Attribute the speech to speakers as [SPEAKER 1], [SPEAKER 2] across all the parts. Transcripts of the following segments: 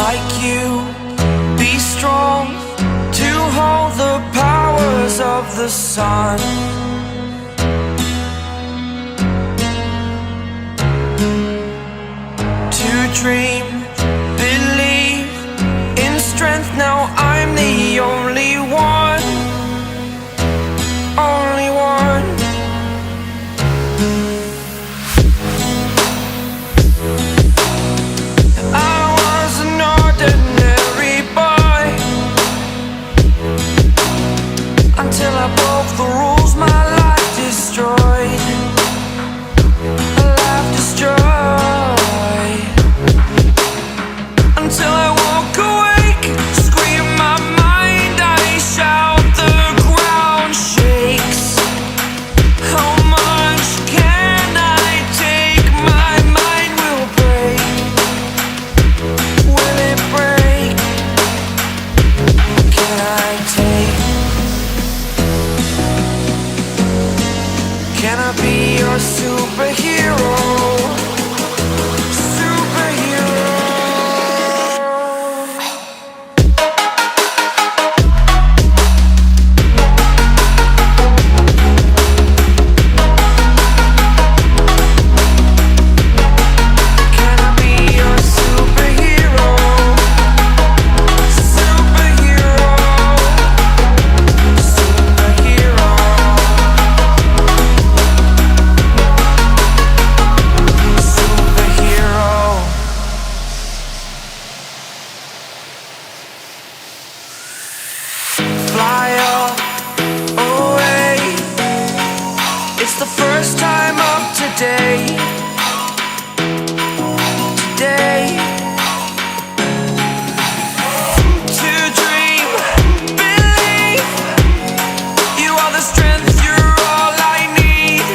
[SPEAKER 1] like you, be strong to hold the powers of the sun. To dream, believe in strength. Now I'm the only one, only one. I was an ordinary boy until I broke the rules my life destroyed. A life destroyed. Until I woke awake, scream my mind, I shout, the ground shakes. How much can I take? My mind will break. Will it break? Can I take? Can I be your superhero? Fly away. It's the first time of today. Today. To dream, believe. You are the strength, you're all I need.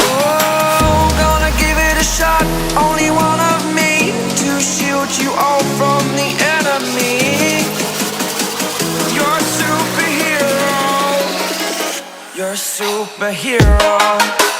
[SPEAKER 1] Oh, gonna give it a shot. Only one of me to shield you all from the enemy. You're a superhero. You're a superhero.